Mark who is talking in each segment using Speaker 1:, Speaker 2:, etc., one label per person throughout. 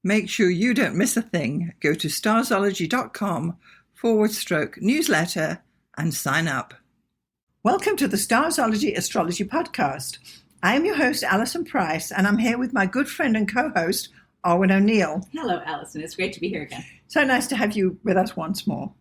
Speaker 1: Make sure you don't miss a thing. Go to starzology.com/newsletter and sign up. Welcome to the Starzology Astrology Podcast. I am your host, Alison Price, and I'm here with my good friend and co-host, Arwynne O'Neill.
Speaker 2: Hello, Alison. It's great to be here again.
Speaker 1: So nice to have you with us once more.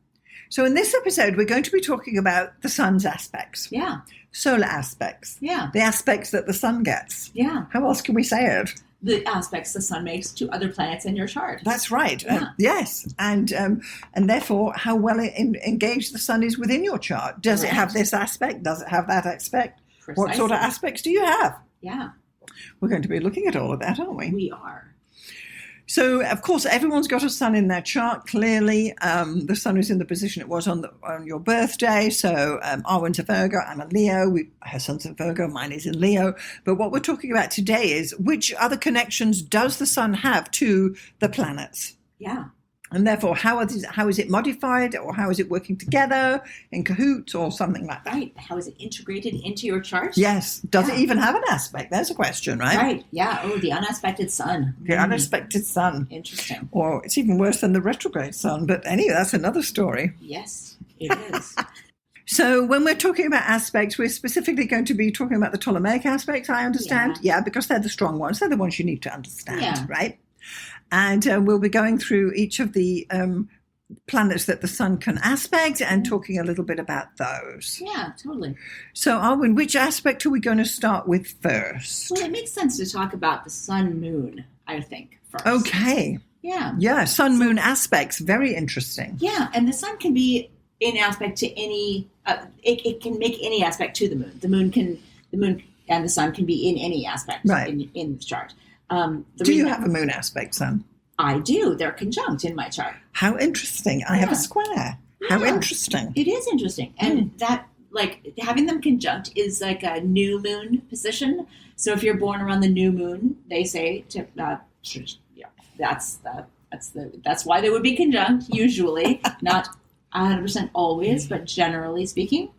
Speaker 1: So in this episode, we're going to be talking about the sun's aspects.
Speaker 2: Yeah.
Speaker 1: Solar aspects.
Speaker 2: Yeah.
Speaker 1: The aspects that the sun gets.
Speaker 2: Yeah.
Speaker 1: How else can we say it?
Speaker 2: The aspects the sun makes to other planets in your chart.
Speaker 1: That's right.
Speaker 2: Yeah.
Speaker 1: Yes. And therefore, how well engaged the sun is within your chart. Does it have this aspect? Does it have that aspect?
Speaker 2: Precisely.
Speaker 1: What sort of aspects do you have?
Speaker 2: Yeah.
Speaker 1: We're going to be looking at all of that, aren't we?
Speaker 2: We are.
Speaker 1: So, of course, everyone's got a sun in their chart, clearly. The sun is in the position it was on your birthday. So, Arwynne's a Virgo, I'm a Leo. Her son's a Virgo, mine is in Leo. But what we're talking about today is which other connections does the sun have to the planets?
Speaker 2: Yeah.
Speaker 1: And therefore, how is it modified, or how is it working together in cahoots or something like that?
Speaker 2: Right. How is it integrated into your chart?
Speaker 1: Yes. Does it even have an aspect? There's a question, right?
Speaker 2: Right. Yeah. Oh, the unaspected sun.
Speaker 1: The unexpected sun.
Speaker 2: Interesting.
Speaker 1: Or it's even worse than the retrograde sun. But anyway, that's another story.
Speaker 2: Yes, it is.
Speaker 1: So when we're talking about aspects, we're specifically going to be talking about the Ptolemaic aspects, I understand. Yeah, because they're the strong ones. They're the ones you need to understand, right? And we'll be going through each of the planets that the sun can aspect and talking a little bit about those.
Speaker 2: Yeah, totally.
Speaker 1: So, Arwynne, which aspect are we going to start with first?
Speaker 2: Well, it makes sense to talk about the sun-moon, I think, first.
Speaker 1: Okay.
Speaker 2: Yeah.
Speaker 1: Yeah, sun-moon aspects. Very interesting.
Speaker 2: Yeah, and the sun can be in aspect to any, it can make any aspect to the moon. The moon and the sun can be in any aspect in the chart.
Speaker 1: Do you have a moon aspect, sun?
Speaker 2: I do. They're conjunct in my chart.
Speaker 1: How interesting. I have a square. How interesting.
Speaker 2: It is interesting. And that, like, having them conjunct is like a new moon position. So if you're born around the new moon, they say that's why they would be conjunct, usually. Not 100% always, but generally speaking.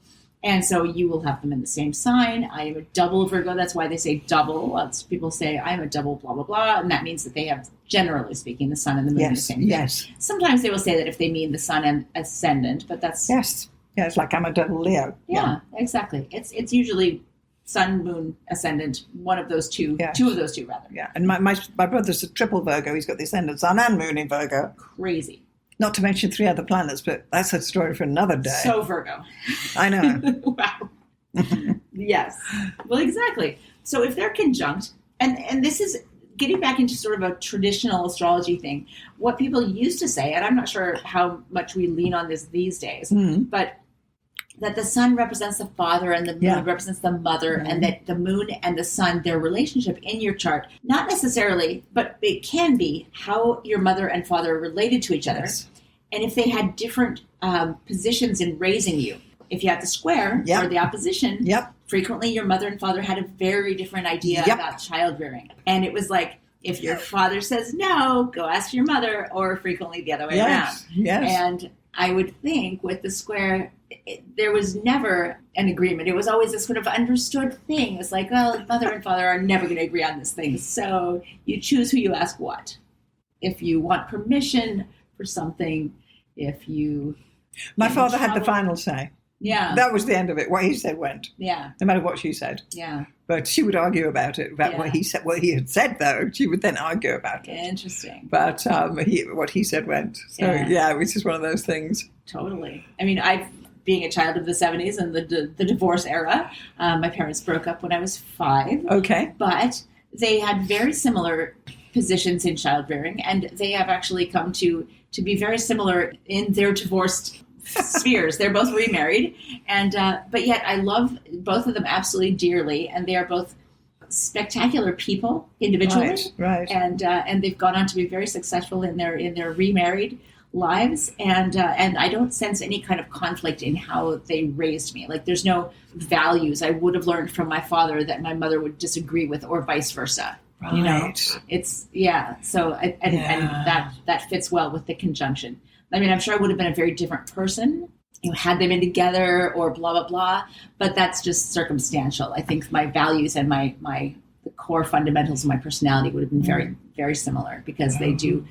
Speaker 2: And so you will have them in the same sign. I am a double Virgo. That's why they say double. Lots of people say I'm a double blah, blah, blah. And that means that they have, generally speaking, the sun and the moon in the same thing. Yes. Sometimes they will say that if they mean the sun and ascendant, but that's...
Speaker 1: Yes. Yeah, it's like I'm a double Leo.
Speaker 2: Yeah, exactly. It's usually sun, moon, ascendant, one of those two. Yeah. Two of those two, rather.
Speaker 1: Yeah. And my brother's a triple Virgo. He's got the ascendant sun and moon in Virgo.
Speaker 2: Crazy.
Speaker 1: Not to mention 3 other planets, but that's a story for another day.
Speaker 2: So Virgo.
Speaker 1: I know.
Speaker 2: Wow. Yes. Well, exactly. So if they're conjunct, and this is getting back into sort of a traditional astrology thing, what people used to say, and I'm not sure how much we lean on this these days, but that the sun represents the father and the moon represents the mother, and that the moon and the sun, their relationship in your chart, not necessarily, but it can be how your mother and father are related to each other. Yes. And if they had different positions in raising you, if you had the square or the opposition, frequently your mother and father had a very different idea about child rearing. And it was like, if your father says no, go ask your mother, or frequently the other way around. Yes. And I would think with the square, there was never an agreement. It was always a sort of understood thing. It's like, well, mother and father are never going to agree on this thing. So you choose who you ask what. If you want permission for something, if you...
Speaker 1: My father had the final say.
Speaker 2: Yeah.
Speaker 1: That was the end of it. What he said went.
Speaker 2: Yeah.
Speaker 1: No matter what she said.
Speaker 2: Yeah.
Speaker 1: But she would argue about it, about what he said. What he had said, though, she would then argue about it.
Speaker 2: Interesting.
Speaker 1: But what he said went. So, which is one of those things.
Speaker 2: Totally. I mean, being a child of the 70s and the divorce era, my parents broke up when I was 5.
Speaker 1: Okay.
Speaker 2: But they had very similar positions in child rearing, and they have actually come to be very similar in their divorced spheres. They're both remarried, and but yet I love both of them absolutely dearly, and they are both spectacular people individually.
Speaker 1: Right.
Speaker 2: And they've gone on to be very successful in their remarried lives, and I don't sense any kind of conflict in how they raised me. Like, there's no values I would have learned from my father that my mother would disagree with, or vice versa.
Speaker 1: Right.
Speaker 2: You know, it's So and that fits well with the conjunction. I mean, I'm sure I would have been a very different person, had they been together or blah blah blah. But that's just circumstantial. I think my values and the core fundamentals of my personality would have been very, very similar, because they do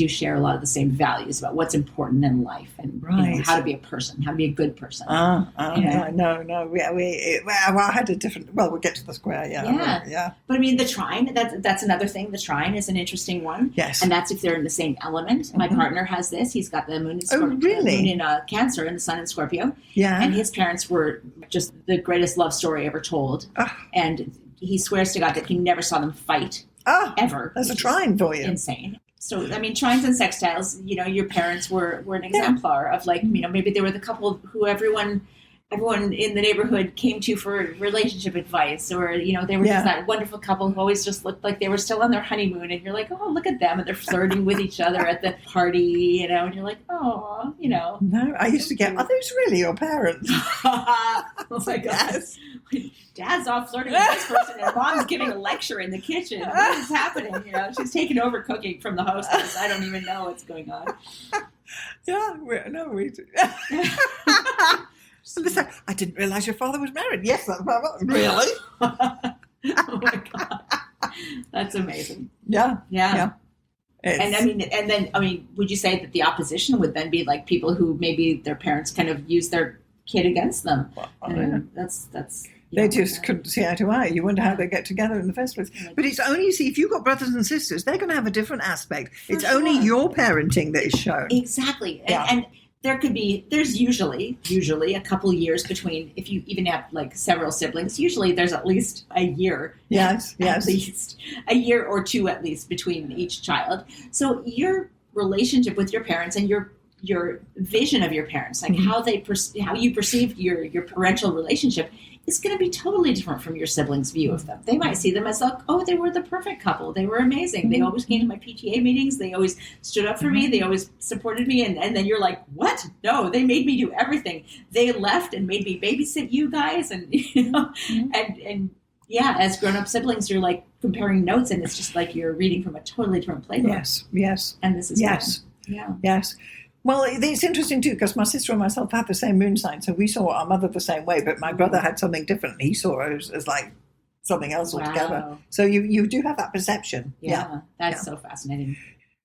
Speaker 2: share a lot of the same values about what's important in life and how to be a person, how to be a good person.
Speaker 1: Yeah, no. I had a different. Well, we'll get to the square. Yeah.
Speaker 2: But I mean, the trine. That's another thing. The trine is an interesting one.
Speaker 1: Yes.
Speaker 2: And that's if they're in the same element. My partner has this. He's got the moon in Scorpio,
Speaker 1: really?
Speaker 2: moon in Cancer and the sun in Scorpio.
Speaker 1: Yeah.
Speaker 2: And his parents were just the greatest love story ever told. And he swears to God that he never saw them fight ever.
Speaker 1: That's a trine for you.
Speaker 2: Insane. So, I mean, trines and sextiles, your parents were an exemplar of, like, maybe they were the couple who everyone in the neighborhood came to for relationship advice, or, they were just that wonderful couple who always just looked like they were still on their honeymoon, and you're like, oh, look at them, and they're flirting with each other at the party, and you're like, oh,
Speaker 1: No, I used to get, are those really your parents?
Speaker 2: Oh my God. Yes. Dad's off flirting with this person, and Mom's giving a lecture in the kitchen. What is happening? She's taking over cooking from the hostess. I don't even know what's going on.
Speaker 1: Yeah, we do. I didn't realize your father was married. Yes, that's my father. Really?
Speaker 2: Oh my God. That's amazing.
Speaker 1: Yeah.
Speaker 2: And I mean, would you say that the opposition would then be like people who maybe their parents kind of use their kid against them? That's
Speaker 1: they just couldn't see eye to eye. You wonder how they get together in the first place. But it's only, if you've got brothers and sisters, they're going to have a different aspect. It's only your parenting that is shown.
Speaker 2: Exactly. And there's usually a couple years between, if you even have like several siblings, usually there's at least a year.
Speaker 1: Yes.
Speaker 2: At least a year or two at least between each child. So your relationship with your parents and your vision of your parents, like how you perceive your parental relationship, is going to be totally different from your siblings' view of them. They might see them as like, oh, they were the perfect couple. They were amazing. They always came to my PTA meetings. They always stood up for me. They always supported me. And then you're like, what? No, they made me do everything. They left and made me babysit you guys. And, and as grown-up siblings, you're like comparing notes, and it's just like you're reading from a totally different playbook.
Speaker 1: Yes.
Speaker 2: And this is
Speaker 1: Yes. Well, it's interesting too, because my sister and myself had the same moon sign, so we saw our mother the same way, but my brother had something different. He saw her as like something else altogether. So you do have that perception.
Speaker 2: That's so fascinating.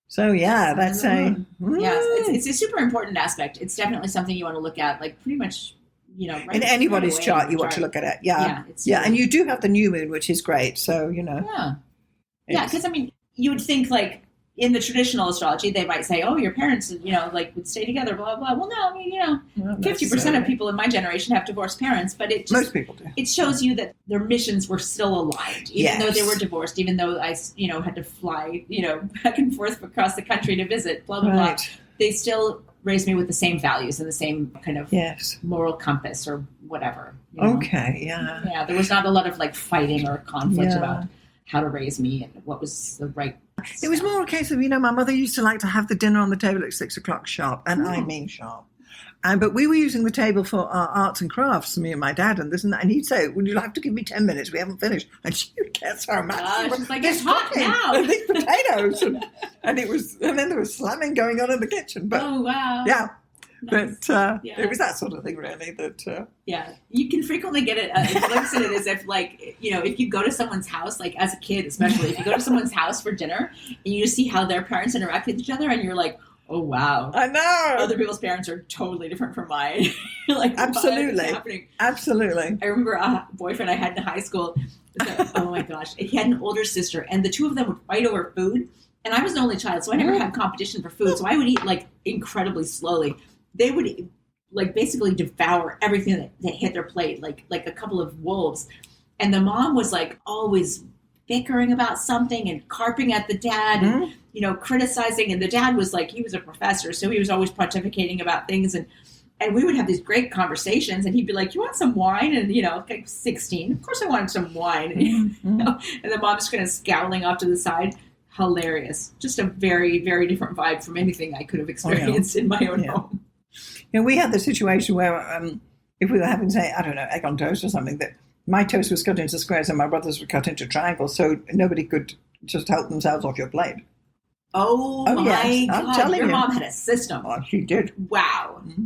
Speaker 1: So that's
Speaker 2: it's a super important aspect. It's definitely something you want to look at, like pretty much, right
Speaker 1: in anybody's chart, you want to look at it. And you do have the new moon, which is great. So
Speaker 2: because I mean, you would think like, in the traditional astrology, they might say, oh, your parents, would stay together, blah, blah. Well, no, I mean, 50% of people in my generation have divorced parents, but
Speaker 1: most people do.
Speaker 2: It shows you that their missions were still aligned, even though they were divorced, even though I, had to fly, back and forth across the country to visit, blah, blah, blah. They still raised me with the same values and the same kind of moral compass or whatever.
Speaker 1: Okay,
Speaker 2: Yeah, there was not a lot of like fighting or conflict about how to raise me and what was the right.
Speaker 1: It was more a case of, my mother used to like to have the dinner on the table at 6:00 sharp, and I mean sharp. But we were using the table for our arts and crafts, me and my dad, and this and that. And he'd say, "Would you have to give me 10 minutes? We haven't finished." And she would get so mad.
Speaker 2: She's like, "It's hot now."
Speaker 1: And these potatoes, and then there was slamming going on in the kitchen. But,
Speaker 2: oh wow!
Speaker 1: Yeah. Nice. But it was that sort of thing, really.
Speaker 2: You can frequently get it. Looks at it as if, like, if you go to someone's house, like as a kid, especially, if you go to someone's house for dinner and you see how their parents interact with each other, and you're like, oh wow,
Speaker 1: I know
Speaker 2: other people's parents are totally different from mine. Like,
Speaker 1: absolutely.
Speaker 2: I remember a boyfriend I had in high school. Oh my gosh, he had an older sister, and the two of them would fight over food. And I was the only child, so I never had competition for food. So I would eat like incredibly slowly. They would like basically devour everything that hit their plate, like a couple of wolves. And the mom was like always bickering about something and carping at the dad and, criticizing. And the dad was like, he was a professor, so he was always pontificating about things. And we would have these great conversations, and he'd be like, you want some wine? And, like 16, of course I wanted some wine. And the mom's kind of scowling off to the side. Hilarious. Just a very, very different vibe from anything I could have experienced in my own home.
Speaker 1: We had the situation where if we were having, say, I don't know, egg on toast or something, that my toast was cut into squares and my brother's were cut into triangles, so nobody could just help themselves off your plate.
Speaker 2: Oh my
Speaker 1: yes,
Speaker 2: God!
Speaker 1: I'm telling
Speaker 2: your
Speaker 1: you.
Speaker 2: Mom had a system.
Speaker 1: Oh, she did.
Speaker 2: Wow. Mm-hmm.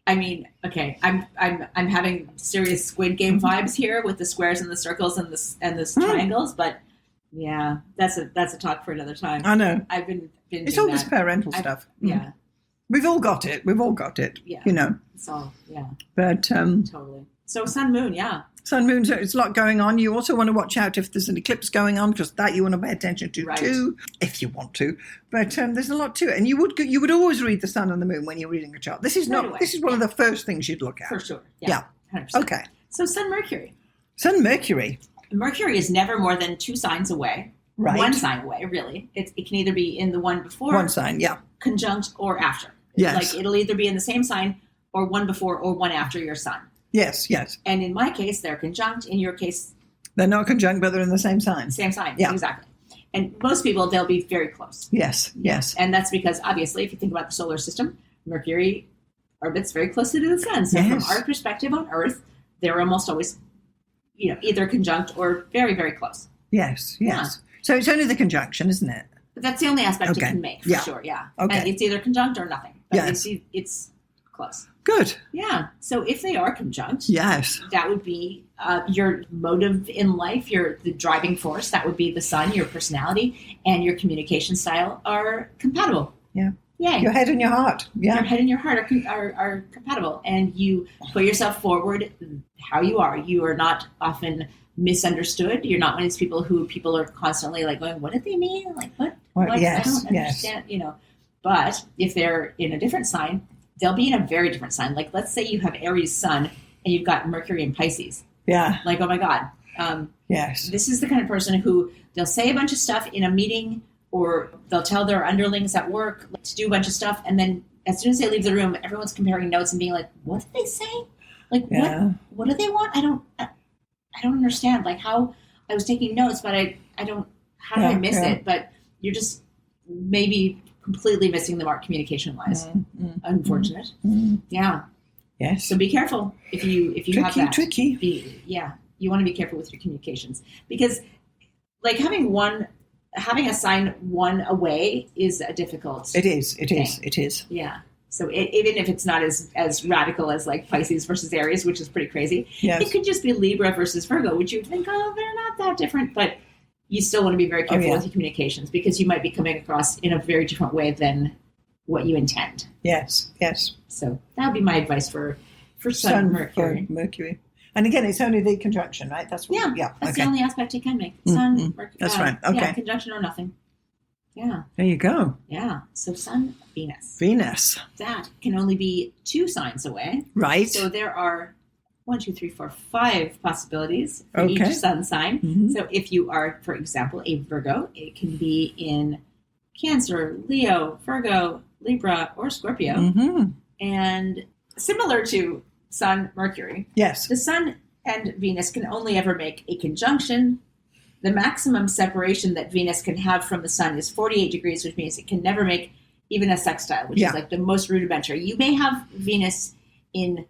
Speaker 2: I mean, okay, I'm having serious Squid Game vibes here with the squares and the circles and the triangles, but Yeah, that's a talk for another time.
Speaker 1: I know.
Speaker 2: I've been
Speaker 1: It's
Speaker 2: doing
Speaker 1: all this
Speaker 2: that.
Speaker 1: parental stuff.
Speaker 2: Yeah.
Speaker 1: We've all got it.
Speaker 2: Yeah.
Speaker 1: You know.
Speaker 2: It's all, yeah.
Speaker 1: But
Speaker 2: Totally. So sun, moon, yeah.
Speaker 1: sun, moon, so it's a lot going on. You also want to watch out if there's an eclipse going on, because that you want to pay attention to too, if you want to. But there's a lot to it, and you would always read the sun and the moon when you're reading a chart. This is This is one of the first things you'd look at.
Speaker 2: For sure. Yeah. 100%.
Speaker 1: Okay.
Speaker 2: So sun, Mercury.
Speaker 1: Sun, Mercury.
Speaker 2: Mercury is never more than 2 signs away.
Speaker 1: Right.
Speaker 2: 1 sign away, really. It can either be in the one before,
Speaker 1: one sign, yeah,
Speaker 2: conjunct, or after.
Speaker 1: Yes.
Speaker 2: Like it'll either be in the same sign, or one before, or one after your sun.
Speaker 1: Yes.
Speaker 2: And in my case, they're conjunct. In your case,
Speaker 1: they're not conjunct, but they're in the same sign.
Speaker 2: Same sign.
Speaker 1: Yeah.
Speaker 2: Exactly. And most people, they'll be very close.
Speaker 1: Yes.
Speaker 2: And that's because, obviously, if you think about the solar system, Mercury orbits very closely to the sun. So
Speaker 1: Yes.
Speaker 2: from our perspective on Earth, they're almost always, either conjunct or very, very close.
Speaker 1: Yes.
Speaker 2: Yeah.
Speaker 1: So it's only the conjunction, isn't it?
Speaker 2: But that's the only aspect you can make, for sure, yeah.
Speaker 1: Okay.
Speaker 2: And it's either conjunct or nothing. But
Speaker 1: Yes.
Speaker 2: it's close.
Speaker 1: Good.
Speaker 2: Yeah. So if they are conjunct,
Speaker 1: Yes.
Speaker 2: that would be your motive in life, the driving force. That would be the sun, your personality, and your communication style are compatible.
Speaker 1: Yeah.
Speaker 2: Yay.
Speaker 1: Your head and your heart. Yeah.
Speaker 2: Your head and your heart are compatible, and you put yourself forward how you are. You are not often misunderstood. You're not one of these people who people are constantly like going, what did they mean? Like, what?
Speaker 1: Yes,
Speaker 2: I don't understand, But if they're in a different sign, they'll be in a very different sign. Like, let's say you have Aries sun and you've got Mercury in Pisces.
Speaker 1: Yeah.
Speaker 2: Like, oh my God.
Speaker 1: Yes.
Speaker 2: This is the kind of person who they'll say a bunch of stuff in a meeting, or they'll tell their underlings at work to do a bunch of stuff. And then as soon as they leave the room, everyone's comparing notes and being like, what did they say? Like, what do they want? I don't understand. Like, how I was taking notes, but how did I miss it? But you're just maybe completely missing the mark communication wise. Unfortunate. Yeah.
Speaker 1: Yes.
Speaker 2: So be careful if you have that.
Speaker 1: Tricky.
Speaker 2: You want to be careful with your communications, because like having a sign one away is a difficult.
Speaker 1: It is.
Speaker 2: Yeah. So even if it's not as radical as like Pisces versus Aries, which is pretty crazy, it could just be Libra versus Virgo, which you'd think, oh, they're not that different, but you still want to be very careful with your communications, because you might be coming across in a very different way than what you intend.
Speaker 1: Yes.
Speaker 2: So that would be my advice for Sun, Mercury.
Speaker 1: For Mercury. And again, it's only the conjunction, right? That's what.
Speaker 2: That's the only aspect you can make. Sun, Mercury.
Speaker 1: That's right. Okay.
Speaker 2: Yeah, conjunction or nothing. Yeah.
Speaker 1: There you go.
Speaker 2: Yeah. So Sun,
Speaker 1: Venus.
Speaker 2: That can only be 2 signs away.
Speaker 1: Right.
Speaker 2: So there are 1, 2, 3, 4, 5 possibilities for each sun sign. So if you are, for example, a Virgo, it can be in Cancer, Leo, Virgo, Libra, or Scorpio. And similar to Sun, Mercury.
Speaker 1: Yes.
Speaker 2: The Sun and Venus can only ever make a conjunction. The maximum separation that Venus can have from the Sun is 48 degrees, which means it can never make even a sextile, which is like the most rudimentary. You may have Venus in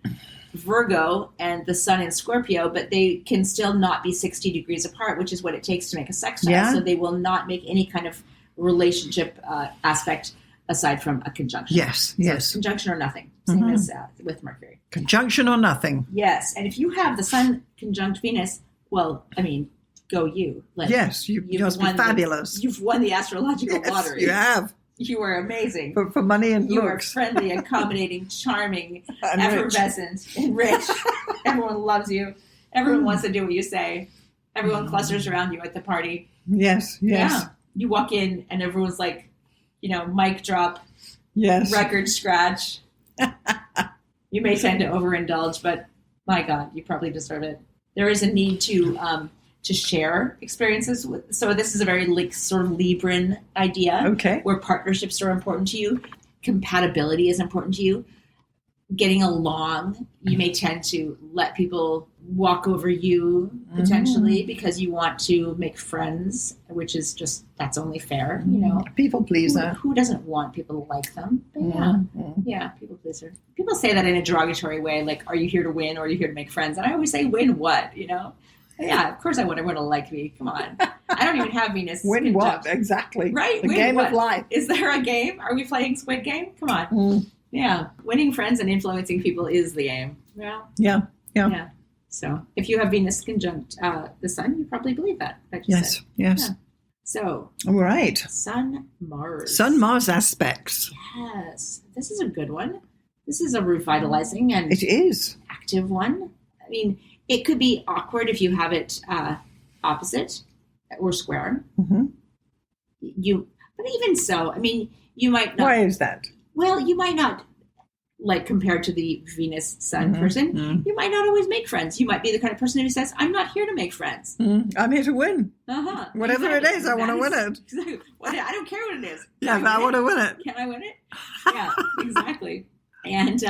Speaker 2: Virgo and the Sun in Scorpio, but they can still not be 60 degrees apart, which is what it takes to make a sextile.
Speaker 1: Yeah.
Speaker 2: So they will not make any kind of relationship aspect aside from a conjunction.
Speaker 1: Yes.
Speaker 2: So it's conjunction or nothing, same as with Mercury.
Speaker 1: Conjunction or nothing.
Speaker 2: Yes, and if you have the Sun conjunct Venus, well, I mean, go you. Like,
Speaker 1: yes, you must be fabulous.
Speaker 2: You've won the astrological lottery.
Speaker 1: You have.
Speaker 2: You are amazing.
Speaker 1: For money and
Speaker 2: you
Speaker 1: looks.
Speaker 2: are friendly, accommodating, charming,
Speaker 1: and
Speaker 2: effervescent, and rich. Everyone loves you. Everyone wants to do what you say. Everyone clusters around you at the party.
Speaker 1: Yes.
Speaker 2: Yeah. You walk in and everyone's like, mic drop.
Speaker 1: Yes.
Speaker 2: Record scratch. You may tend to overindulge, but my God, you probably deserve it. There is a need to share experiences with. So this is a very sort of Libran idea, where partnerships are important to you, compatibility is important to you, getting along. You may tend to let people walk over you potentially because you want to make friends, which is just, that's only fair,
Speaker 1: People pleaser.
Speaker 2: Who doesn't want people to like them? But yeah, people pleaser. People say that in a derogatory way, like, are you here to win or are you here to make friends? And I always say, win what, Yeah, of course I want everyone to like me. Come on. I don't even have Venus.
Speaker 1: Win what? Exactly.
Speaker 2: Right.
Speaker 1: The game of life.
Speaker 2: Is there a game? Are we playing Squid Game? Come on. Yeah. Winning friends and influencing people is the aim. Yeah. So if you have Venus conjunct the Sun, you probably believe that.
Speaker 1: Yes.
Speaker 2: Yeah. So,
Speaker 1: All right.
Speaker 2: Sun, Mars.
Speaker 1: Sun-Mars aspects.
Speaker 2: Yes. This is a good one. This is a revitalizing and
Speaker 1: It is.
Speaker 2: active one. I mean, it could be awkward if you have it opposite or square.
Speaker 1: Mm-hmm.
Speaker 2: But even so, I mean, you might not.
Speaker 1: Why is that?
Speaker 2: Well, you might not, like compared to the Venus Sun person, you might not always make friends. You might be the kind of person who says, "I'm not here to make friends.
Speaker 1: I'm here to win.
Speaker 2: Uh-huh.
Speaker 1: Whatever
Speaker 2: Exactly.
Speaker 1: it is, I want to win it.
Speaker 2: Exactly. I don't care what it is.
Speaker 1: Yeah, but I want to win it.
Speaker 2: Can I win it? Yeah, exactly. And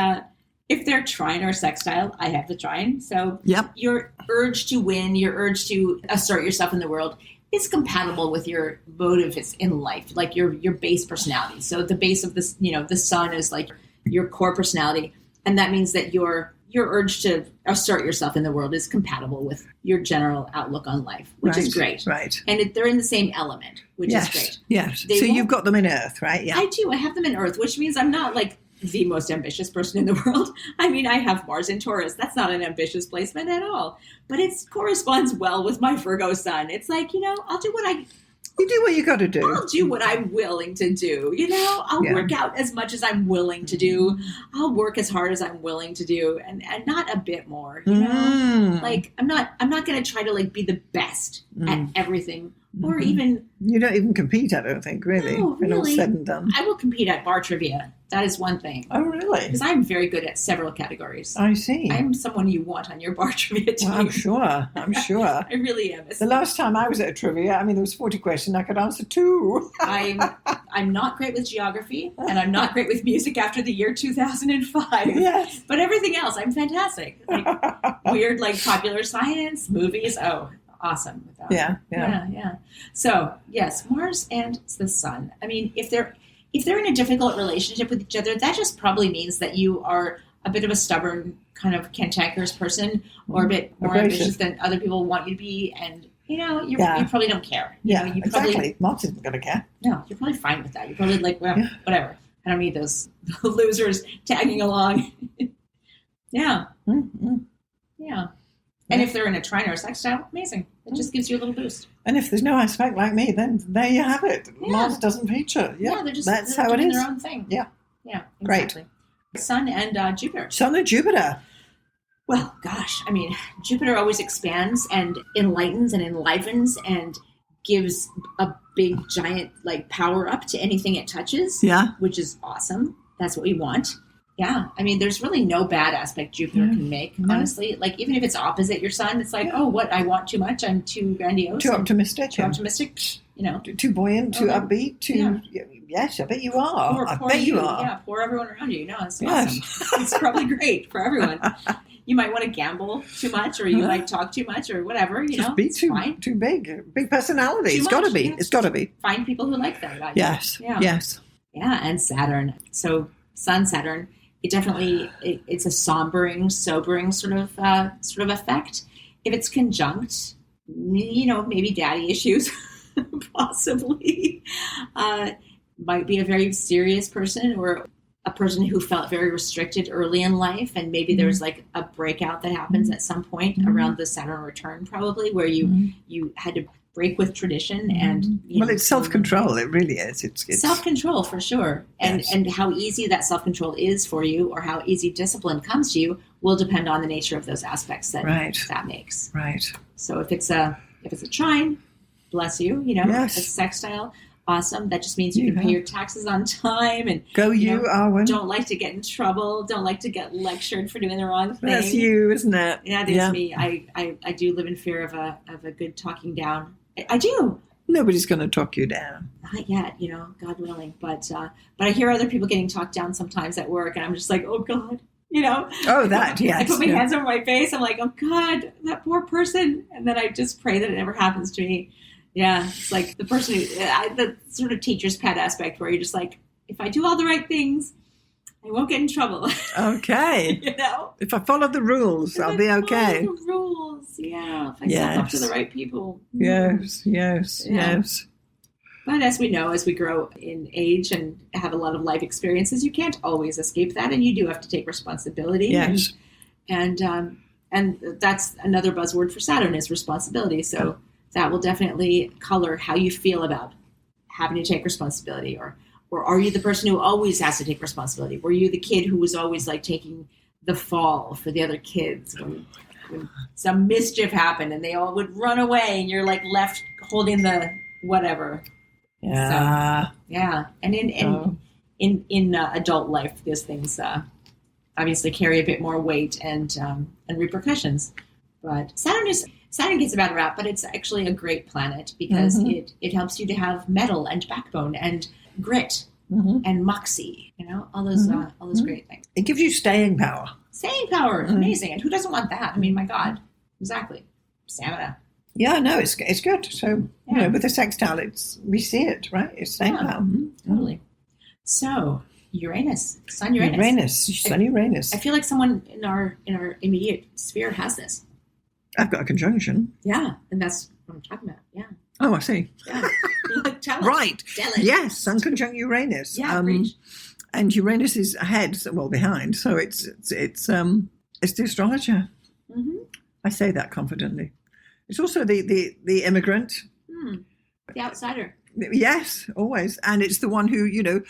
Speaker 2: if they're trine or sextile, I have the trine. So
Speaker 1: Yep.
Speaker 2: your urge to win, your urge to assert yourself in the world is compatible with your motives in life, like your base personality. So the base of this, the sun is like your core personality. And that means that your urge to assert yourself in the world is compatible with your general outlook on life, which is great.
Speaker 1: Right.
Speaker 2: And they're in the same element, which is great.
Speaker 1: Yes.
Speaker 2: They
Speaker 1: So
Speaker 2: won't-
Speaker 1: you've got them in Earth, right? Yeah.
Speaker 2: I do. I have them in Earth, which means I'm not like the most ambitious person in the world. I mean, I have Mars in Taurus. That's not an ambitious placement at all. But it corresponds well with my Virgo sun. It's like, I'll do
Speaker 1: You do what you got to do.
Speaker 2: I'll do what I'm willing to do. I'll work out as much as I'm willing to do. I'll work as hard as I'm willing to do, and not a bit more. Like I'm not going to try to like be the best at everything, or even
Speaker 1: You don't even compete, I don't think, really.
Speaker 2: No,
Speaker 1: When all's
Speaker 2: really.
Speaker 1: said and done.
Speaker 2: I will compete at bar trivia. That is one thing.
Speaker 1: Oh, really?
Speaker 2: Because I'm very good at several categories.
Speaker 1: I see.
Speaker 2: I'm someone you want on your bar trivia team.
Speaker 1: Well, I'm sure. I'm sure.
Speaker 2: I really am.
Speaker 1: The last time I was at a trivia, there was 40 questions. I could answer 2.
Speaker 2: I'm not great with geography, and I'm not great with music after the year 2005.
Speaker 1: Yes.
Speaker 2: But everything else, I'm fantastic. Like weird, like popular science, movies. Oh, awesome.
Speaker 1: Yeah.
Speaker 2: So yes, Mars and the Sun. I mean, if they're in a difficult relationship with each other, that just probably means that you are a bit of a stubborn kind of cantankerous person, or a bit more ambitious than other people want you to be, and you probably don't care. You
Speaker 1: exactly. Mars isn't going to care.
Speaker 2: No, you're probably fine with that. You're probably like, well, whatever. I don't need those losers tagging along. Yeah.
Speaker 1: Mm-hmm.
Speaker 2: Yeah. And if they're in a trine or a sextile, amazing. It just gives you a little boost.
Speaker 1: And if there's no aspect like me, then there you have it.
Speaker 2: Yeah.
Speaker 1: Mars doesn't feature. Yeah,
Speaker 2: they're
Speaker 1: how it
Speaker 2: doing
Speaker 1: is.
Speaker 2: their own thing.
Speaker 1: Yeah.
Speaker 2: Yeah,
Speaker 1: Great.
Speaker 2: exactly. Sun and Jupiter.
Speaker 1: Sun and Jupiter.
Speaker 2: Well, gosh, I mean, Jupiter always expands and enlightens and enlivens and gives a big, giant, like, power up to anything it touches.
Speaker 1: Yeah.
Speaker 2: Which is awesome. That's what we want. Yeah. I mean, there's really no bad aspect Jupiter can make, honestly. Like, even if it's opposite your sun, it's like, oh, what? I want too much. I'm too grandiose.
Speaker 1: Too optimistic.
Speaker 2: Too optimistic.
Speaker 1: Too buoyant, too upbeat, too... Yeah. Yes, I bet you are. I bet you are.
Speaker 2: Yeah, pour everyone around you. It's awesome. It's probably great for everyone. You might want to gamble too much, or you might talk too much, or whatever.
Speaker 1: Just be too big. Big personality. It's got to be. It's got to be.
Speaker 2: Find people who like that.
Speaker 1: Yes.
Speaker 2: Yeah.
Speaker 1: Yes.
Speaker 2: Yeah, and Saturn. So Sun, Saturn. It's a sobering sort of effect. If it's conjunct, maybe daddy issues, possibly. Might be a very serious person, or a person who felt very restricted early in life, and maybe there's like a breakout that happens at some point around the Saturn return, probably, where you had to break with tradition and
Speaker 1: it's self-control. It really is. It's
Speaker 2: self-control for sure, and how easy that self-control is for you, or how easy discipline comes to you, will depend on the nature of those aspects that makes.
Speaker 1: Right.
Speaker 2: So if it's a trine, bless you, a sextile. Awesome. That just means you can pay your taxes on time, and
Speaker 1: Arwynne.
Speaker 2: Don't like to get in trouble. Don't like to get lectured for doing the wrong thing.
Speaker 1: That's you, isn't it?
Speaker 2: Yeah, that's me. I do live in fear of a good talking down. I do.
Speaker 1: Nobody's going to talk you down.
Speaker 2: Not yet, God willing. But I hear other people getting talked down sometimes at work, and I'm just like, oh God,
Speaker 1: Oh, that, yes.
Speaker 2: I put my hands over my face. I'm like, oh God, that poor person, and then I just pray that it never happens to me. Yeah, it's like the person the sort of teacher's pet aspect, where you're just like, if I do all the right things, I won't get in trouble.
Speaker 1: Okay. If I follow the rules, I'll be okay.
Speaker 2: Follow the rules, yeah. If I step up to the right people.
Speaker 1: Yes.
Speaker 2: But as we know, as we grow in age and have a lot of life experiences, you can't always escape that, and you do have to take responsibility.
Speaker 1: Yes.
Speaker 2: And that's another buzzword for Saturn, is responsibility. So that will definitely color how you feel about having to take responsibility, or are you the person who always has to take responsibility? Were you the kid who was always like taking the fall for the other kids when some mischief happened and they all would run away and you're like left holding the whatever?
Speaker 1: Yeah.
Speaker 2: So, yeah. And in adult life, these things obviously carry a bit more weight and repercussions. But Saturn gets a bad rap, but it's actually a great planet because it helps you to have mettle and backbone and grit and moxie, all those great things.
Speaker 1: It gives you staying power.
Speaker 2: Staying power, amazing. And who doesn't want that? I mean, my God, exactly. Stamina.
Speaker 1: Yeah, no, it's good. So, with the sextile, we see it, right? It's staying power.
Speaker 2: Totally. So, Uranus, Sun Uranus.
Speaker 1: Sun Uranus.
Speaker 2: I feel like someone in our immediate sphere has this.
Speaker 1: I've got a conjunction.
Speaker 2: Yeah, and that's what I'm talking about. Yeah.
Speaker 1: Oh, I see.
Speaker 2: Yeah. Tell us.
Speaker 1: Right.
Speaker 2: Tell us.
Speaker 1: Yes, Sun conjunct Uranus.
Speaker 2: Yeah,
Speaker 1: and Uranus is ahead, behind. So it's the astrologer. I say that confidently. It's also the immigrant.
Speaker 2: The outsider.
Speaker 1: Yes, always. And it's the one who,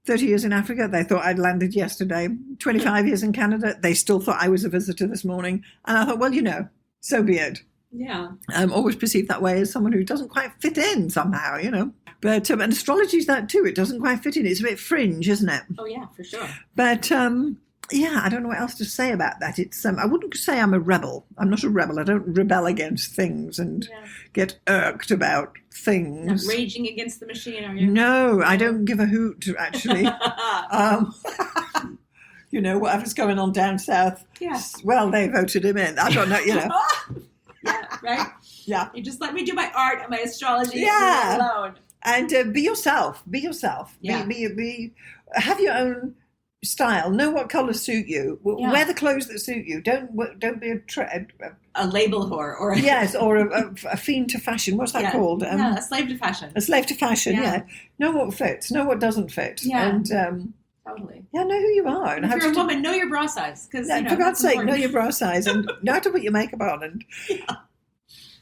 Speaker 1: 30 years in Africa, they thought I'd landed yesterday. 25 years in Canada, they still thought I was a visitor this morning. And I thought, well, so be it.
Speaker 2: Yeah.
Speaker 1: I'm always perceived that way as someone who doesn't quite fit in somehow, But and astrology is that too. It doesn't quite fit in. It's a bit fringe, isn't it?
Speaker 2: Oh, yeah, for sure.
Speaker 1: But, I don't know what else to say about that. It's I wouldn't say I'm a rebel. I'm not a rebel. I don't rebel against things and get irked about things.
Speaker 2: Not raging against the machine, are you?
Speaker 1: No, I don't give a hoot, actually. Whatever's going on down south.
Speaker 2: Yeah.
Speaker 1: Well, they voted him in. I don't know,
Speaker 2: Yeah, right?
Speaker 1: Yeah.
Speaker 2: You just let me do my art and my astrology
Speaker 1: Yeah.
Speaker 2: alone.
Speaker 1: And be yourself. Be yourself.
Speaker 2: Yeah.
Speaker 1: Be have your own style. Know what colours suit you. Wear the clothes that suit you. Don't be
Speaker 2: a label whore or
Speaker 1: yes, or a fiend to fashion. What's that called?
Speaker 2: A slave to fashion.
Speaker 1: A slave to fashion. Yeah. Know what fits. Know what doesn't fit.
Speaker 2: Yeah.
Speaker 1: And
Speaker 2: totally.
Speaker 1: Yeah, know who you are.
Speaker 2: And if you're a woman, know your bra size. Because
Speaker 1: for God's sake, know your bra size and know how to put your makeup on and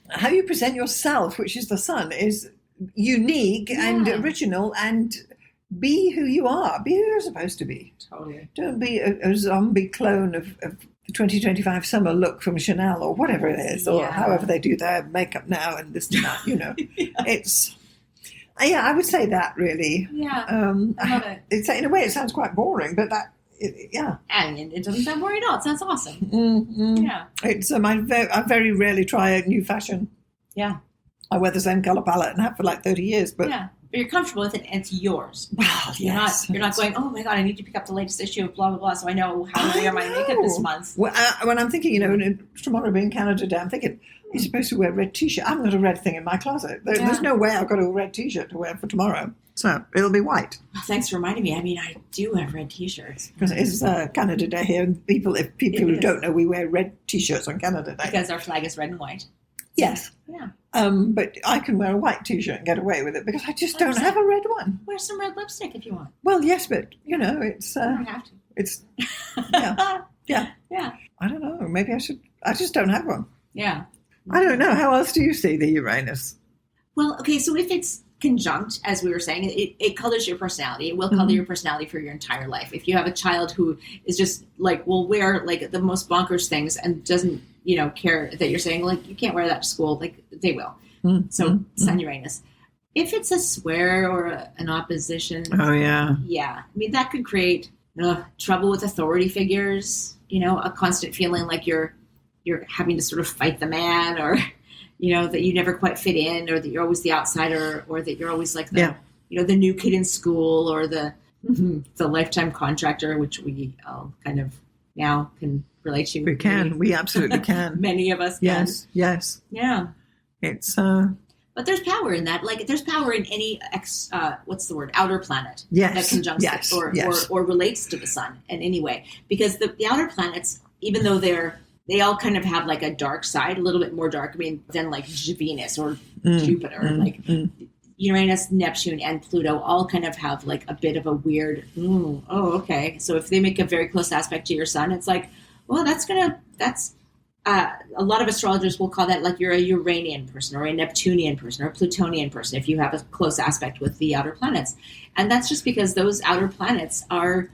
Speaker 1: how you present yourself, which is the sun, is unique and original and. Be who you are. Be who you're supposed to be.
Speaker 2: Totally.
Speaker 1: Don't be a zombie clone of the 2025 summer look from Chanel or whatever it is, or however they do their makeup now and this and that, It's, I would say that really.
Speaker 2: Yeah, I love it.
Speaker 1: It's, in a way, it sounds quite boring, but
Speaker 2: And it doesn't sound boring at all. It sounds awesome.
Speaker 1: Mm-hmm.
Speaker 2: Yeah.
Speaker 1: It's, I very rarely try a new fashion.
Speaker 2: Yeah.
Speaker 1: I wear the same color palette and have for like 30 years, but...
Speaker 2: Yeah. But you're comfortable with it, and it's yours.
Speaker 1: Wow,
Speaker 2: you're not going, oh my God, I need to pick up the latest issue of blah blah blah, so I know how to wear my makeup this month.
Speaker 1: Well, when I'm thinking, tomorrow being Canada Day, I'm thinking you're supposed to wear a red T-shirt. I haven't got a red thing in my closet. There's no way I've got a red T-shirt to wear for tomorrow, so it'll be white.
Speaker 2: Well, thanks for reminding me. I mean, I do have red T-shirts
Speaker 1: because it's Canada Day here, and people who don't know, we wear red T-shirts on Canada Day
Speaker 2: because our flag is red and white.
Speaker 1: Yes.
Speaker 2: Yeah.
Speaker 1: But I can wear a white T-shirt and get away with it because I just don't have a red one.
Speaker 2: Wear some red lipstick if you want.
Speaker 1: Well, yes, but it's.
Speaker 2: You don't have to.
Speaker 1: It's. Yeah.
Speaker 2: Yeah.
Speaker 1: I don't know. Maybe I should. I just don't have one.
Speaker 2: Yeah.
Speaker 1: I don't know. How else do you see the Uranus?
Speaker 2: Well, okay. So if it's conjunct, as we were saying, it colors your personality. It will color your personality for your entire life. If you have a child who is just like will wear like the most bonkers things and doesn't care that you're saying like you can't wear that to school, like they will. So Sun Uranus. If it's a square or an opposition, I mean that could create trouble with authority figures. A constant feeling like you're having to sort of fight the man, or that you never quite fit in, or that you're always the outsider, or that you're always like the the new kid in school, or the lifetime contractor, which we all kind of now can relate to.
Speaker 1: We can. We absolutely can.
Speaker 2: Many of us can.
Speaker 1: Yes.
Speaker 2: Yeah.
Speaker 1: It's
Speaker 2: but there's power in that. Like there's power in any outer planet that conjuncts or relates to the sun in any way. Because the outer planets, even though they all kind of have like a dark side, a little bit more dark, than like Venus or Jupiter. Like Uranus, Neptune, and Pluto all kind of have like a bit of a weird, okay. So if they make a very close aspect to your sun, it's like, well, that's a lot of astrologers will call that like you're a Uranian person or a Neptunian person or a Plutonian person if you have a close aspect with the outer planets. And that's just because those outer planets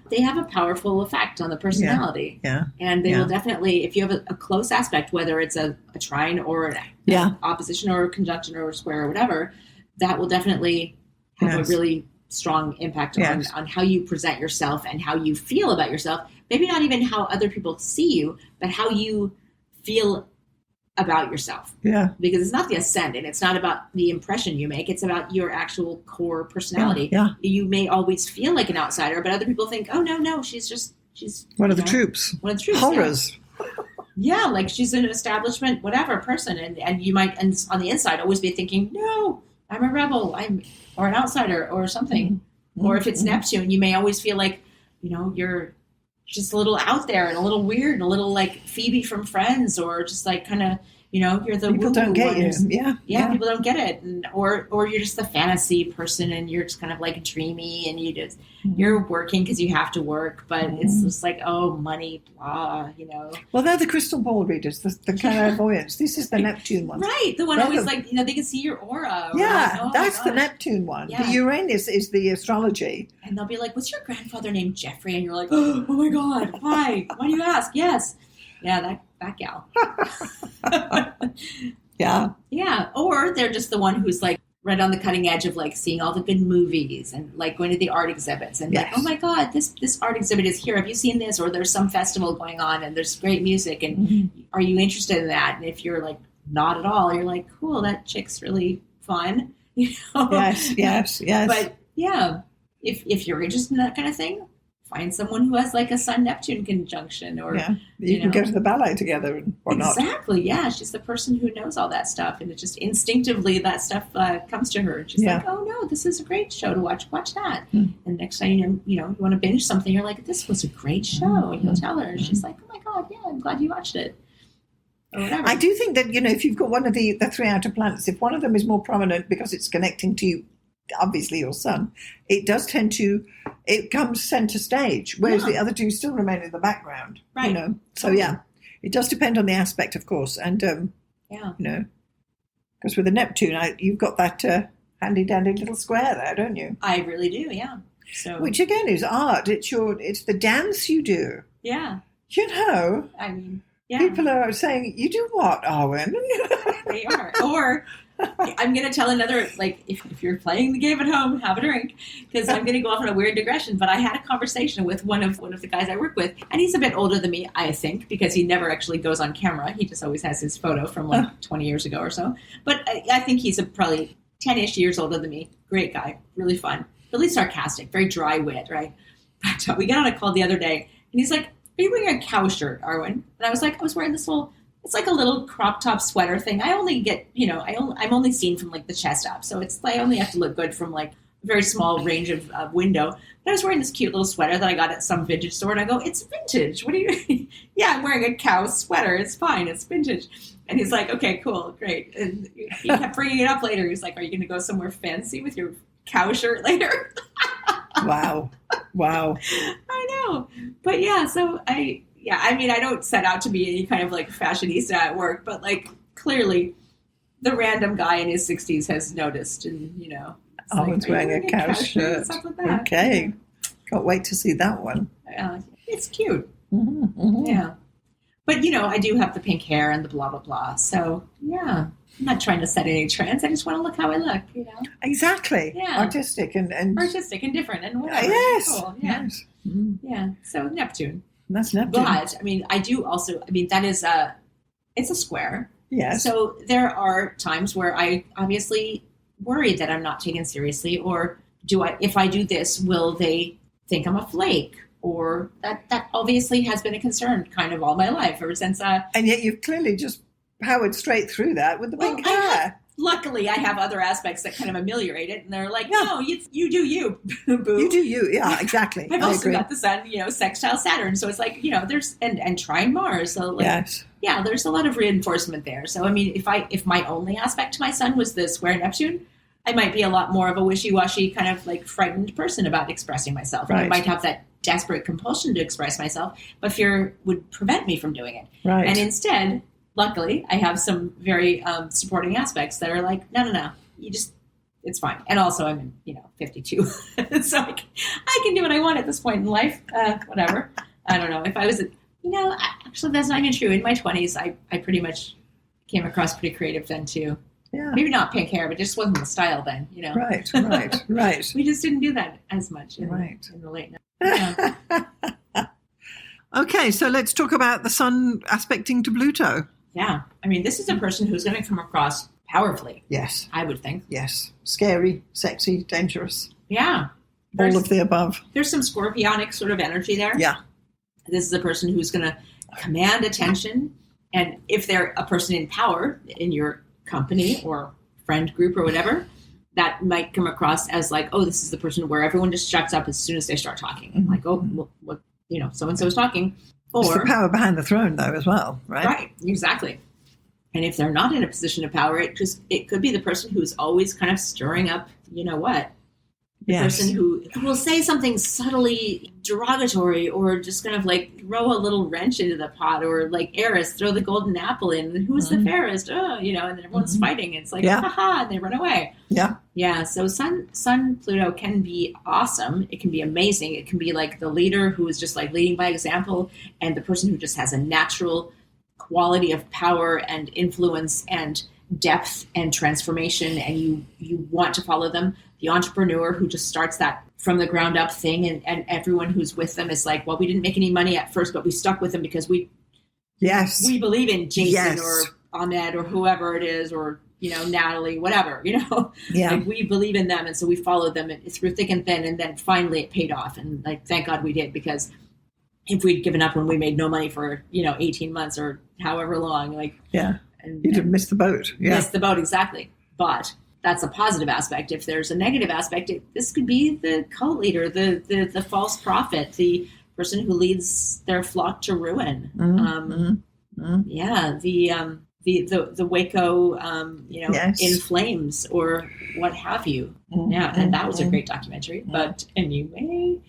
Speaker 2: they have a powerful effect on the personality.
Speaker 1: Yeah.
Speaker 2: And they will definitely, if you have a close aspect, whether it's a trine or an opposition or a conjunction or a square or whatever, that will definitely have a really strong impact on how you present yourself and how you feel about yourself. Maybe not even how other people see you, but how you feel about yourself.
Speaker 1: Yeah.
Speaker 2: Because it's not the ascendant. It's not about the impression you make. It's about your actual core personality.
Speaker 1: Yeah.
Speaker 2: You may always feel like an outsider, but other people think, oh, no, she's
Speaker 1: one of the troops.
Speaker 2: One of the troops.
Speaker 1: Horrors.
Speaker 2: Yeah, like she's an establishment, whatever person. And you might, and on the inside, always be thinking, no, I'm a rebel, or an outsider or something. Mm-hmm. Or if it's Neptune, you may always feel like, you're just a little out there and a little weird and a little like Phoebe from Friends, or just like kind of, you're the
Speaker 1: people don't get you. Yeah.
Speaker 2: People don't get it. And, or you're just the fantasy person and you're just kind of like dreamy and you're working because you have to work, but it's just like, oh, money, blah,
Speaker 1: Well, they're the crystal ball readers, the clairvoyants. This is the Neptune one.
Speaker 2: Right. The one always like, they can see your aura.
Speaker 1: Yeah, like, that's the Neptune one. Yeah. The Uranus is the astrology. And
Speaker 2: they'll be like, was your grandfather named Jeffrey? And you're like, oh my God, why? Why do you ask? Yes. Yeah, that gal.
Speaker 1: Yeah.
Speaker 2: Yeah. Or they're just the one who's like right on the cutting edge of like seeing all the good movies and like going to the art exhibits and like, oh my God, this art exhibit is here. Have you seen this? Or there's some festival going on and there's great music and are you interested in that? And if you're like not at all, you're like, cool, that chick's really fun.
Speaker 1: Yes.
Speaker 2: But yeah, if you're interested in that kind of thing, find someone who has like a Sun-Neptune conjunction, or
Speaker 1: you can go to the ballet together and whatnot.
Speaker 2: Exactly, yeah. She's the person who knows all that stuff, and it just instinctively that stuff comes to her. She's like, "Oh no, this is a great show to watch. Watch that." And next time you want to binge something, you're like, "This was a great show," and you'll tell her. And she's like, "Oh my God, yeah, I'm glad you watched it." Or whatever.
Speaker 1: I do think that if you've got one of the three outer planets, if one of them is more prominent because it's connecting to you, obviously your sun, it comes center stage, whereas the other two still remain in the background.
Speaker 2: Right.
Speaker 1: So it does depend on the aspect, of course, and because with the Neptune, you've got that handy dandy little square there, don't you?
Speaker 2: I really do, yeah. So
Speaker 1: which again is art. It's the dance you do.
Speaker 2: Yeah.
Speaker 1: I mean. Yeah. People are saying, you do what, Arwynne?
Speaker 2: They are. Or I'm going to tell another, like, if you're playing the game at home, have a drink, because I'm going to go off on a weird digression. But I had a conversation with one of the guys I work with, and he's a bit older than me, I think, because he never actually goes on camera. He just always has his photo from like 20 years ago or so. But I think he's probably 10-ish years older than me. Great guy, really fun, really sarcastic, very dry wit, right? But we got on a call the other day, and he's like, "Are you wearing a cow shirt, Arwynne?" And I was like, I was wearing this it's like a little crop top sweater thing. I only get, I'm only seen from like the chest up. So I only have to look good from like a very small range of window. But I was wearing this cute little sweater that I got at some vintage store. And I go, "It's vintage. What are you?" "Yeah, I'm wearing a cow sweater. It's fine. It's vintage." And he's like, "Okay, cool. Great." And he kept bringing it up later. He's like, "Are you going to go somewhere fancy with your cow shirt later?"
Speaker 1: Wow.
Speaker 2: I know. But yeah, so I don't set out to be any kind of like fashionista at work, but like clearly the random guy in his 60s has noticed, and
Speaker 1: Arwynne's wearing a cow shirt.
Speaker 2: Stuff like that.
Speaker 1: Okay. Can't wait to see that one.
Speaker 2: It's cute. Mm-hmm. Yeah. But I do have the pink hair and the blah blah blah. So yeah. I'm not trying to set any trends. I just want to look how I look,
Speaker 1: Exactly.
Speaker 2: Yeah.
Speaker 1: Artistic and
Speaker 2: artistic and different and whatever.
Speaker 1: Yes.
Speaker 2: Cool. Yeah.
Speaker 1: Yes. Mm.
Speaker 2: Yeah. So Neptune.
Speaker 1: That's Neptune.
Speaker 2: But I do also. that is it's a square.
Speaker 1: Yes.
Speaker 2: So there are times where I obviously worry that I'm not taken seriously, or if I do this, will they think I'm a flake? Or that obviously has been a concern kind of all my life ever since.
Speaker 1: And yet you've clearly just powered straight through that with the pink hair.
Speaker 2: Luckily, I have other aspects that kind of ameliorate it, and they're like, "No, you do you, boo.
Speaker 1: You do you, yeah, exactly."
Speaker 2: I've also got the sun, sextile Saturn, so it's like there's and trine Mars, so like,
Speaker 1: yes,
Speaker 2: yeah, there's a lot of reinforcement there. So if my only aspect to my sun was the square Neptune, I might be a lot more of a wishy-washy kind of like frightened person about expressing myself. Right. I might have that desperate compulsion to express myself, but fear would prevent me from doing it.
Speaker 1: Right.
Speaker 2: And instead, luckily, I have some very supporting aspects that are like, no, it's fine. And also I'm, 52. So I can do what I want at this point in life. Whatever. I don't know. If I was, actually that's not even true. In my 20s, I pretty much came across pretty creative then too.
Speaker 1: Yeah.
Speaker 2: Maybe not pink hair, but just wasn't the style then,
Speaker 1: Right.
Speaker 2: We just didn't do that as much in the late 90s. Yeah.
Speaker 1: Okay, so let's talk about the sun aspecting to Pluto.
Speaker 2: Yeah. I mean, this is a person who's going to come across powerfully.
Speaker 1: Yes.
Speaker 2: I would think.
Speaker 1: Yes. Scary, sexy, dangerous.
Speaker 2: Yeah.
Speaker 1: All of the above.
Speaker 2: There's some scorpionic sort of energy there.
Speaker 1: Yeah.
Speaker 2: This is a person who's going to command attention. And if they're a person in power in your company or friend group or whatever, that might come across as like, oh, this is the person where everyone just shuts up as soon as they start talking.
Speaker 1: Mm-hmm.
Speaker 2: Like, oh, what, so-and-so is talking. Or,
Speaker 1: it's the power behind the throne, though, as well, right?
Speaker 2: Right, exactly. And if they're not in a position of power, it could be the person who's always kind of stirring up, the person who will say something subtly derogatory or just kind of like throw a little wrench into the pot, or like Eris, throw the golden apple in. And who's the fairest? Oh, and then everyone's fighting. It's like, haha, and they run away.
Speaker 1: Yeah.
Speaker 2: Yeah. So Sun Pluto can be awesome. It can be amazing. It can be like the leader who is just like leading by example, and the person who just has a natural quality of power and influence and depth and transformation, and you want to follow them. The entrepreneur who just starts that from the ground up thing, and everyone who's with them is like, well, we didn't make any money at first, but we stuck with them because we believe in Jason or Ahmed or whoever it is, or Natalie, whatever, like we believe in them, and so we followed them through thick and thin, and then finally it paid off, and like thank God we did, because if we'd given up when we made no money for 18 months or however long, and
Speaker 1: you didn't miss the boat.
Speaker 2: Miss the boat, exactly. But that's a positive aspect. If there's a negative aspect, this could be the cult leader, the false prophet, the person who leads their flock to ruin. Yeah, the Waco, in flames or what have you. Yeah, and that was a great documentary. But anyway,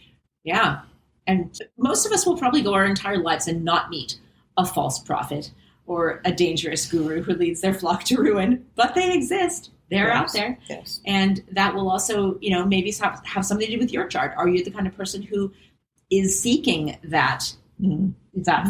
Speaker 2: yeah. And most of us will probably go our entire lives and not meet a false prophet or a dangerous guru who leads their flock to ruin, but they exist. They're out there.
Speaker 1: Yes.
Speaker 2: And that will also, maybe have something to do with your chart. Are you the kind of person who is seeking that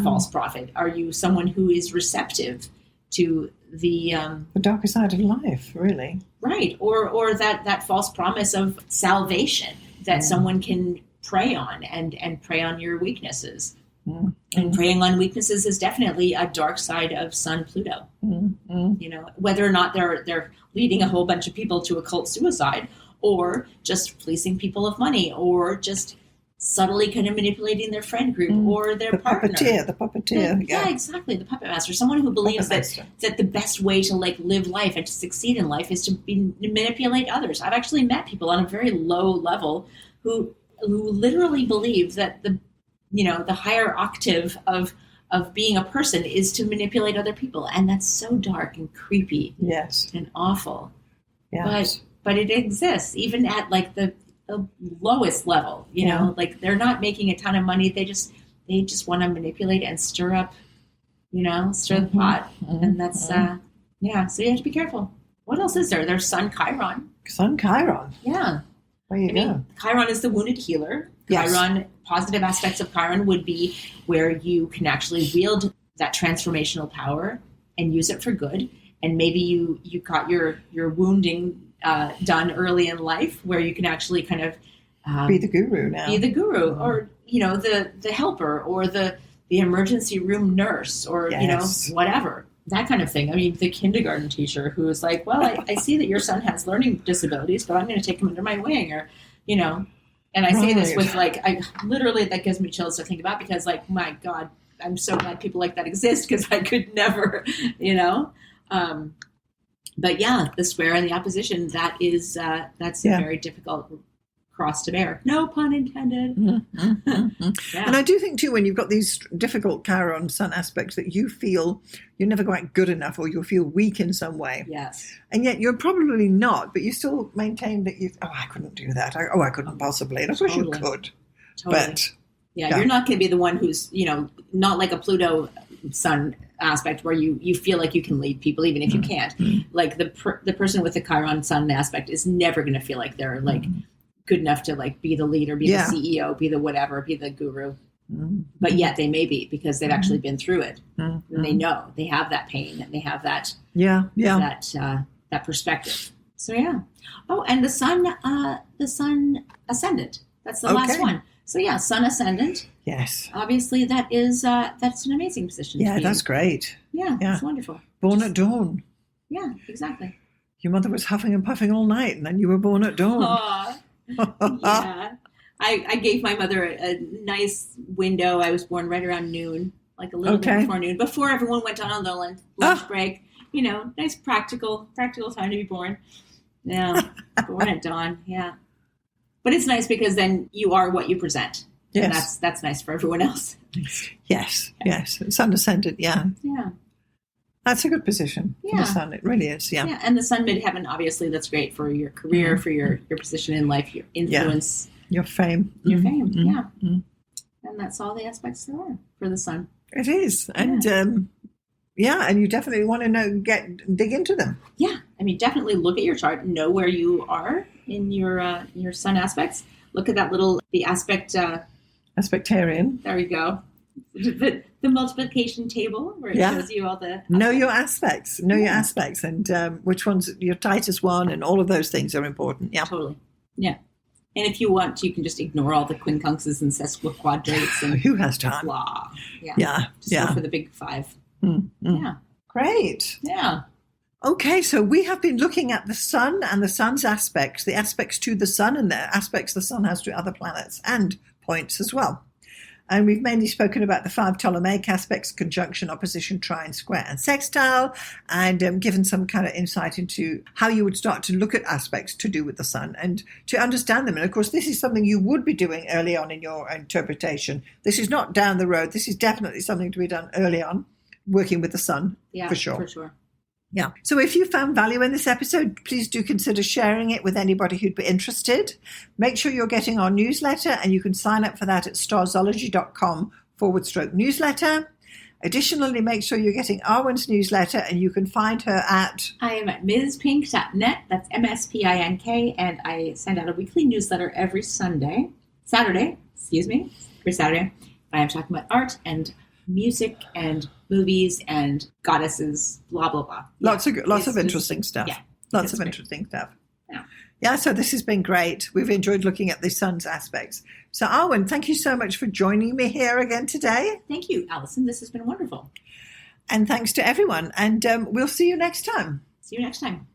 Speaker 2: false prophet? Are you someone who is receptive to the
Speaker 1: darker side of life, really?
Speaker 2: Right. Or that false promise of salvation that someone can prey on and prey on your weaknesses. And preying on weaknesses is definitely a dark side of Sun Pluto. Whether or not they're leading a whole bunch of people to occult suicide, or just fleecing people of money, or just subtly kind of manipulating their friend group or their partner.
Speaker 1: The puppeteer.
Speaker 2: Yeah, exactly. The puppet master. Someone who believes that the best way to live life and to succeed in life is to manipulate others. I've actually met people on a very low level who literally believe that the higher octave of being a person is to manipulate other people. And that's so dark and creepy.
Speaker 1: Yes.
Speaker 2: And awful.
Speaker 1: Yes.
Speaker 2: But it exists even at like the lowest level, like they're not making a ton of money. They just want to manipulate and stir up, stir the pot. And that's, so you have to be careful. What else is there? There's Sun Chiron.
Speaker 1: Sun Chiron.
Speaker 2: Yeah.
Speaker 1: There you go.
Speaker 2: Chiron is the wounded healer.
Speaker 1: Yes.
Speaker 2: Chiron, positive aspects of Chiron would be where you can actually wield that transformational power and use it for good. And maybe you got your wounding done early in life, where you can actually kind of
Speaker 1: be the guru now.
Speaker 2: Be the guru, or the helper, or the emergency room nurse, or whatever. That kind of thing. I mean, the kindergarten teacher who is like, well, I see that your son has learning disabilities, but I'm going to take him under my wing, or, and I say this with that gives me chills to think about, because my God, I'm so glad people like that exist, because I could never, but yeah, the square and the opposition, that's a very difficult cross to bear. No pun intended.
Speaker 1: Yeah. And I do think too, when you've got these difficult Chiron Sun aspects, that you feel you're never quite good enough, or you'll feel weak in some way.
Speaker 2: Yes.
Speaker 1: And yet you're probably not, but you still maintain that I couldn't do that. I couldn't possibly. And of course you could.
Speaker 2: Totally. But yeah, you're not going to be the one who's, not like a Pluto sun aspect where you feel like you can lead people even if you can't. Like the person with the Chiron sun aspect is never going to feel like they're like good enough to like be the leader, be the CEO, be the whatever, be the guru. But yet they may be, because they've actually been through it, and they know they have that pain and they have that that perspective. So yeah. Oh, and the sun ascendant. That's the last one. So yeah, sun ascendant.
Speaker 1: Yes.
Speaker 2: Obviously, that's an amazing position.
Speaker 1: Yeah, that's great.
Speaker 2: Yeah, it's wonderful.
Speaker 1: Born at dawn.
Speaker 2: Yeah, exactly.
Speaker 1: Your mother was huffing and puffing all night, and then you were born at dawn.
Speaker 2: Yeah. I gave my mother a nice window. I was born right around noon, like a little bit before noon, before everyone went on their lunch break. You know, nice practical time to be born. Yeah, born at dawn. Yeah, but it's nice because then you are what you present. Yes, and that's nice for everyone else.
Speaker 1: Yes, yes, sun ascendant. Yeah,
Speaker 2: yeah.
Speaker 1: That's a good position for the sun. It really is. Yeah.
Speaker 2: Yeah, and the sun midheaven, obviously, that's great for your career, for your position in life, your influence.
Speaker 1: Yeah. Your fame.
Speaker 2: Your fame, And that's all the aspects there are for the sun.
Speaker 1: It is. And, and you definitely want to dig into them. Yeah.
Speaker 2: I mean, definitely look at your chart, know where you are in your sun aspects. Look at that the aspect.
Speaker 1: Aspectarian.
Speaker 2: There you go. The multiplication table where it shows you all the aspects.
Speaker 1: Know your aspects. Know your aspects, and which one's your tightest one, and all of those things are important. Yeah.
Speaker 2: Totally. Yeah. And if you want to, you can just ignore all the quincunxes and sesquiquadrates. And
Speaker 1: who has time?
Speaker 2: Blah. Yeah.
Speaker 1: Yeah.
Speaker 2: Just go for the big five.
Speaker 1: Yeah. Great.
Speaker 2: Yeah.
Speaker 1: Okay, so we have been looking at the sun and the sun's aspects, the aspects to the sun and the aspects the sun has to other planets and points as well. And we've mainly spoken about the 5 Ptolemaic aspects: conjunction, opposition, trine, square, and sextile, and given some kind of insight into how you would start to look at aspects to do with the sun and to understand them. And of course, this is something you would be doing early on in your interpretation. This is not down the road. This is definitely something to be done early on, working with the sun, for sure.
Speaker 2: For sure.
Speaker 1: Yeah. So if you found value in this episode, please do consider sharing it with anybody who'd be interested. Make sure you're getting our newsletter, and you can sign up for that at starzology.com/newsletter. Additionally, make sure you're getting Arwynne's newsletter, and you can find her at...
Speaker 2: I am at mspink.net. That's MSPINK, and I send out a weekly newsletter every Saturday. I am talking about art and music and movies and goddesses, blah, blah, blah.
Speaker 1: Lots of interesting stuff.
Speaker 2: Yeah.
Speaker 1: Lots of interesting stuff.
Speaker 2: Yeah.
Speaker 1: Yeah, so this has been great. We've enjoyed looking at the sun's aspects. So, Arwynne, thank you so much for joining me here again today.
Speaker 2: Thank you, Alison. This has been wonderful.
Speaker 1: And thanks to everyone. And we'll see you next time.
Speaker 2: See you next time.